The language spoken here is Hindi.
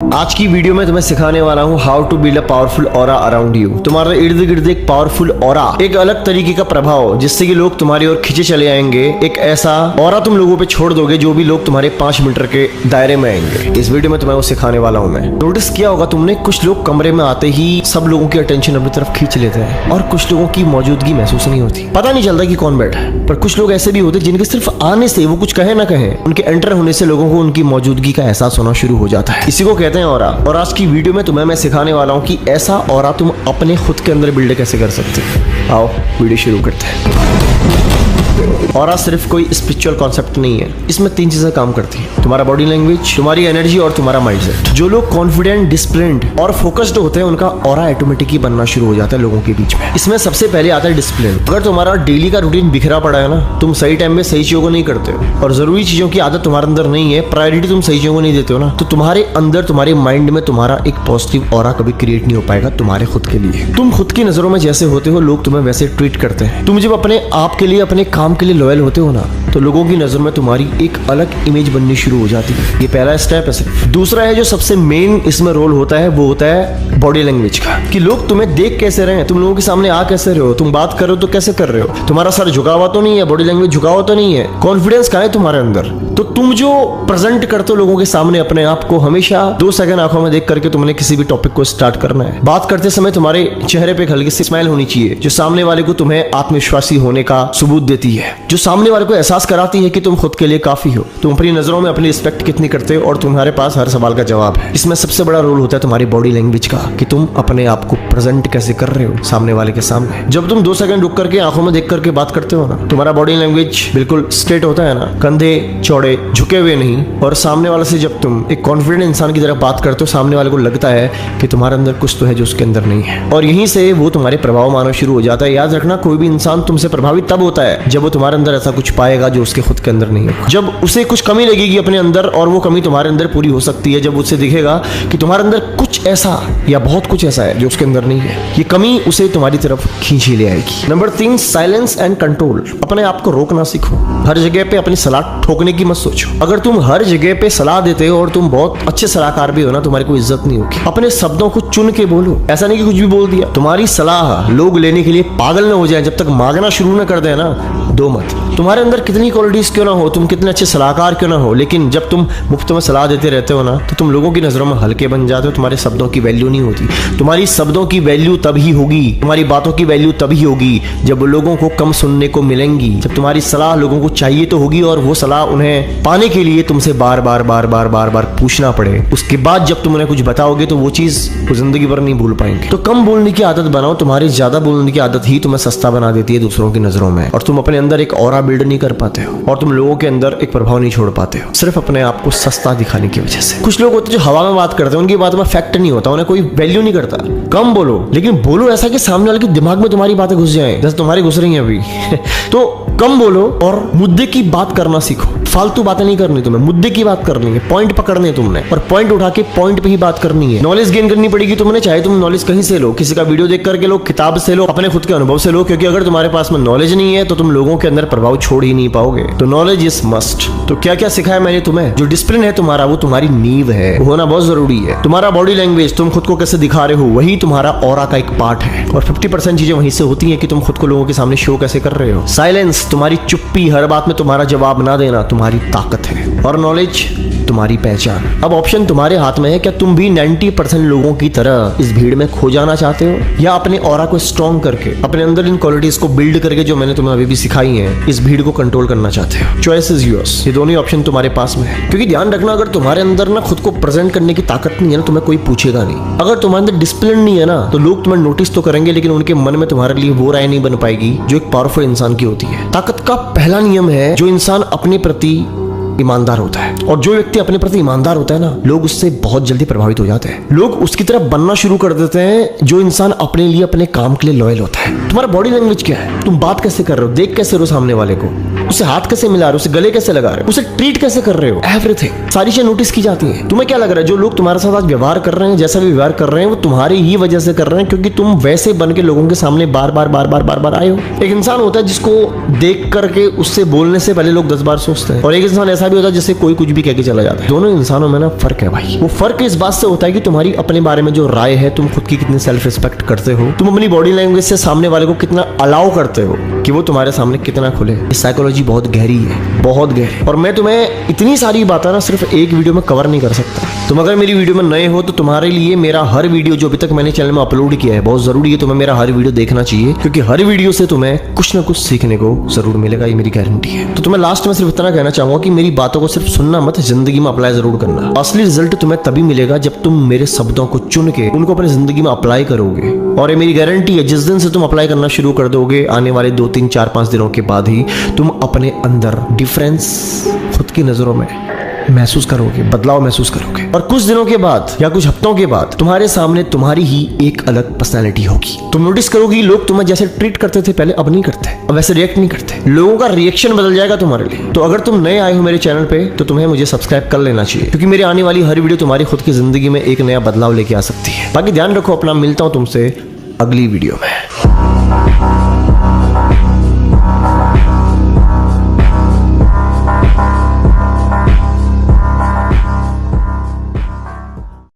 आज की वीडियो में तुम्हें सिखाने वाला हूँ how to build a powerful aura around you. तुम्हारे इर्द गिर्द एक पावरफुल ऑरा, एक अलग तरीके का प्रभाव जिससे कि लोग तुम्हारी ओर खींचे चले आएंगे। एक ऐसा ऑरा तुम लोगों पे छोड़ दोगे जो भी लोग तुम्हारे 5 मीटर के दायरे में आएंगे। इस वीडियो में तुम्हें वो सिखाने वाला हूँ मैं। नोटिस किया होगा तुमने, कुछ लोग कमरे में आते ही सब लोगों की अटेंशन अपनी तरफ खींच लेते हैं और कुछ लोगों की मौजूदगी महसूस नहीं होती, पता नहीं चलता कि कौन बैठा है। पर कुछ लोग ऐसे भी होते जिनके सिर्फ आने से, वो कुछ कहे ना कहे, उनके एंटर होने से लोगों को उनकी मौजूदगी का एहसास होना शुरू हो जाता है। इसी को कहते हैं ऑरा। और आज की वीडियो में तुम्हें मैं सिखाने वाला हूं कि ऐसा ऑरा तुम अपने खुद के अंदर बिल्ड कैसे कर सकते हो। आओ वीडियो शुरू करते हैं। ऑरा सिर्फ कोई स्पिरिचुअल कॉन्सेप्ट नहीं है, इसमें 3 चीजें काम करती हैं: तुम्हारा बॉडी लैंग्वेज, तुम्हारी एनर्जी और तुम्हारा माइंडसेट। जो लोग कॉन्फिडेंट, डिसिप्लिन्ड और फोकस्ड होते हैं उनका ऑरा ऑटोमेटिक ही बनना शुरू हो जाता है लोगों के बीच में। इसमें सबसे पहले आता है डिसिप्लिन। अगर तुम्हारा डेली का रूटीन बिखरा पड़ा है ना, तुम सही टाइम में सही चीजों को नहीं करते हो और जरूरी चीजों की आदत तुम्हारे अंदर नहीं है, प्रायोरिटी तुम सही चीजों को नहीं देते हो ना, तो तुम्हारे अंदर, तुम्हारे माइंड में तुम्हारा एक पॉजिटिव ऑरा कभी क्रिएट नहीं हो पाएगा तुम्हारे खुद के लिए। तुम खुद की नजरों में जैसे होते हो, लोग तुम्हें वैसे ट्रीट करते हैं। तुम जब अपने आप के लिए, अपने काम के लिए लॉयल होते हो ना, तो लोगों की नजर में तुम्हारी एक अलग इमेज बननी शुरू हो जाती है। ये पहला स्टेप है सिर्फ। दूसरा है जो सबसे मेन इसमें रोल होता है, वो होता है बॉडी लैंग्वेज का, कि लोग तुम्हें देख कैसे रहे हैं, तुम लोगों के सामने आ कैसे रहे हो, तुम बात कर रहे हो तो कैसे कर रहे हो, तुम्हारा सर झुका हुआ तो नहीं है, बॉडी लैंग्वेज झुका हुआ तो नहीं है, कॉन्फिडेंस कहाँ है तुम्हारे अंदर। तो तुम जो प्रेजेंट करते हो लोगों के सामने अपने आप को, हमेशा 2 सेकंड आंखों में देख करके तुमने किसी भी टॉपिक को स्टार्ट करना है। बात करते समय तुम्हारे चेहरे पे हल्की सी स्माइल होनी चाहिए, जो सामने वाले को तुम्हें आत्मविश्वासी होने का सबूत देती है, जो सामने वाले को एहसास कराती है कि तुम खुद के लिए काफी हो, तुम अपनी नजरों में अपनी रिस्पेक्ट कितनी करते हो और तुम्हारे पास हर सवाल का जवाब है। इसमें सबसे बड़ा रोल होता है तुम्हारी बॉडी लैंग्वेज का, कि तुम अपने आप को प्रेजेंट कैसे कर रहे हो सामने वाले के सामने। जब तुम 2 सेकंड रुक करके आंखों में देख करके बात करते हो ना, तुम्हारा बॉडी लैंग्वेज बिल्कुल स्ट्रेट होता है ना, कंधे चौड़े झुके हुए नहीं, और सामने वाले से जब तुम एक कॉन्फिडेंट इंसान की तरह बात करते हो, सामने वाले को लगता है कि तुम्हारे अंदर कुछ तो है जो उसके अंदर नहीं है, और यहीं से वो तुम्हारे प्रभाव मानना शुरू हो जाता है। याद रखना, कोई भी इंसान तुमसे प्रभावित तब होता है जब वो तुम्हारे अंदर ऐसा कुछ पाएगा जो उसके खुद के अंदर नहीं है। जब उसे कुछ कमी लगेगी अपने अंदर और वो कमी तुम्हारे अंदर पूरी हो सकती है, जब उसे दिखेगा कि तुम्हारे अंदर कुछ ऐसा या बहुत कुछ ऐसा है जो उसके अंदर नहीं है, ये कमी उसे तुम्हारी तरफ खींच ही ले आएगी। Number 3, silence and control. अपने आप को रोकना सीखो। हर जगह पे अपनी सलाह ठोकने की मत सोचो। अगर तुम हर जगह पे सलाह देते हो और तुम बहुत अच्छे सलाहकार भी हो ना, तुम्हारी कोई इज्जत नहीं होगी। अपने शब्दों को चुन के बोलो, ऐसा नहीं कि कुछ भी बोल दिया। तुम्हारी सलाह लोग लेने के लिए पागल न हो जाए, जब तक मांगना शुरू न कर दे ना, दो मत। तुम्हारे अंदर कितनी क्वालिटीज क्यों ना हो, तुम कितने अच्छे सलाहकार क्यों ना हो, लेकिन जब तुम मुफ्त में सलाह देते रहते हो ना, तो तुम लोगों की नजरों में हल्के बन जाते हो, तुम्हारे शब्दों की वैल्यू नहीं होती। तुम्हारी शब्दों की वैल्यू तभी होगी, तुम्हारी बातों की वैल्यू तभी होगी जब लोगों को कम सुनने को मिलेंगी, जब तुम्हारी सलाह लोगों को चाहिए तो होगी और वो सलाह उन्हें पाने के लिए तुमसे बार बार बार बार बार बार पूछना पड़े। उसके बाद जब तुम उन्हें कुछ बताओगे तो वो चीज वो जिंदगी भर नहीं भूल पाएंगे। तो कम बोलने की आदत बनाओ। तुम्हारी ज्यादा बोलने की आदत ही तुम्हें सस्ता बना देती है दूसरों की नजरों में, और तुम अपने अंदर एक ऑरा बिल्ड नहीं कर पाते हो और तुम लोगों के अंदर एक प्रभाव नहीं छोड़ पाते हो, सिर्फ अपने आप को सस्ता दिखाने की वजह से। कुछ लोग होते हैं जो हवा में बात करते हैं, उनकी बात में फैक्ट नहीं होता, उन्हें कोई वैल्यू नहीं करता। कम बोलो, लेकिन बोलो ऐसा कि सामने वाले के दिमाग में तुम्हारी बातें घुस जाएं, जैसे तुम्हारी घुस रही हैं अभी। तो कम बोलो और मुद्दे की बात करना सीखो। फालतू बातें नहीं करनी तुम्हें, मुद्दे की बात करनी है, पॉइंट पकड़ने तुमने, और पॉइंट उठा के पॉइंट पे ही बात करनी है। नॉलेज गेन करनी पड़ेगी तुमने, चाहे तुम नॉलेज कहीं से लो, किसी का वीडियो देख करके लो, किताब से लो, अपने खुद के अनुभव से लो, क्योंकि अगर तुम्हारे पास में नॉलेज नहीं है तो तुम लोगों के अंदर प्रभाव छोड़ ही नहीं पाओगे। तो नॉलेज इज मस्ट। तो क्या क्या सिखाया मैंने तुम्हें? जो डिसिप्लिन है तुम्हारा, वो तुम्हारी नींव है, होना बहुत जरूरी है। तुम्हारा बॉडी लैंग्वेज, तुम खुद को कैसे दिखा रहे हो, वही तुम्हारा ऑरा का एक पार्ट है, और 50% चीजें वहीं से होती है कि तुम खुद को लोगों के सामने शो कैसे कर रहे हो। साइलेंस, तुम्हारी चुप्पी, हर बात में तुम्हारा जवाब ना देना तुम्हारी ताकत है, और नॉलेज तुम्हारी पहचान। अब ऑप्शन तुम्हारे हाथ में है। क्या तुम भी 90% लोगों की तरह इस भीड़ में खो जाना चाहते हो, या अपने ऑरा को स्ट्रॉन्ग करके, अपने अंदर इन क्वालिटीज को बिल्ड करके जो मैंने तुम्हें अभी भी सिखाई हैं, इस भीड़ को कंट्रोल करना चाहते हो? Choice is yours. ये दोनों ऑप्शन तुम्हारे पास में है। क्योंकि ध्यान रखना, अगर तुम्हारे अंदर ना खुद को प्रेजेंट करने की ताकत नहीं है ना, तुम्हें कोई पूछेगा नहीं। अगर तुम्हारे अंदर डिसिप्लिन नहीं है ना, तो लोग तुम्हें नोटिस तो करेंगे, लेकिन उनके मन में तुम्हारे लिए वो राय नहीं बन पाएगी जो एक पावरफुल इंसान की होती है। ताकत का पहला नियम है, जो इंसान अपने प्रति ईमानदार होता है, और जो व्यक्ति अपने प्रति ईमानदार होता है ना, लोग उससे बहुत जल्दी प्रभावित हो जाते हैं। लोग उसकी तरफ बनना शुरू कर देते हैं जो इंसान अपने लिए, अपने काम के लिए लॉयल होता है। तुम्हारा बॉडी लैंग्वेज क्या है, तुम बात कैसे कर रहे हो, देख कैसे रहे हो सामने वाले को, उसे हाथ कैसे मिला रहे हो, उसे गले कैसे लगा रहे हो, उसे ट्रीट कैसे कर रहे हो, एवरीथिंग, सारी चीजें नोटिस की जाती है। तुम्हें क्या लग रहा है, जो लोग तुम्हारे साथ आज व्यवहार कर रहे हैं, जैसा भी व्यवहार कर रहे हैं, वो तुम्हारी ही वजह से कर रहे हैं, क्योंकि तुम वैसे बन के लोगों के सामने बार बार बार बार आए हो। एक इंसान होता है जिसको देख करके उससे बोलने से पहले लोग 10 बार सोचते हैं, और एक इंसान ऐसा ऐसा भी होता है जिससे कोई कुछ भी कह के चला जाता है। दोनों इंसानों में ना फर्क है भाई। वो फर्क इस बात से होता है कि तुम्हारी अपने बारे में जो राय है, तुम खुद की कितनी सेल्फ रिस्पेक्ट करते हो, तुम अपनी बॉडी लैंग्वेज से सामने वाले को कितना अलाउ करते हो कि वो तुम्हारे सामने कितना खुले। साइकोलॉजी बहुत गहरी है, बहुत गहरी। और मैं तुम्हें इतनी सारी बातें ना सिर्फ एक वीडियो में कवर नहीं कर सकता। तुम अगर मेरी वीडियो में नए हो तो तुम्हारे लिए मेरा हर वीडियो जो अभी तक मैंने चैनल में अपलोड किया है बहुत जरूरी है। तुम्हें मेरा हर वीडियो देखना चाहिए, क्योंकि हर वीडियो से तुम्हें कुछ ना कुछ सीखने को जरूर मिलेगा, ये मेरी गारंटी है। तो तुम्हें लास्ट में सिर्फ इतना कहना चाहूंगा कि मेरी बातों को सिर्फ सुनना मत, जिंदगी में अप्लाई जरूर करना। असली रिजल्ट तुम्हें तभी मिलेगा जब तुम मेरे शब्दों को चुन के उनको अपनी जिंदगी में अप्लाई करोगे। और ये मेरी गारंटी है, जिस दिन से तुम अप्लाई करना शुरू कर दोगे, आने वाले 2, 3, 4, 5 दिनों के बाद ही तुम अपने अंदर डिफरेंस खुद की नजरों में महसूस करोगे, बदलाव महसूस करोगे। और कुछ दिनों के बाद या कुछ हफ्तों के बाद तुम्हारे सामने तुम्हारी ही एक अलग पर्सनैलिटी होगी। तुम नोटिस करोगी लोग तुम्हें जैसे ट्रीट करते थे पहले, अब नहीं करते, अब वैसे रिएक्ट नहीं करते। लोगों का रिएक्शन बदल जाएगा तुम्हारे लिए। तो अगर तुम नए आए हो मेरे चैनल पे तो तुम्हें मुझे सब्सक्राइब कर लेना चाहिए, क्योंकि मेरी आने वाली हर वीडियो तुम्हारी खुद की जिंदगी में एक नया बदलाव लेके आ सकती है। बाकी ध्यान रखो अपना, मिलता हूं तुमसे अगली वीडियो में।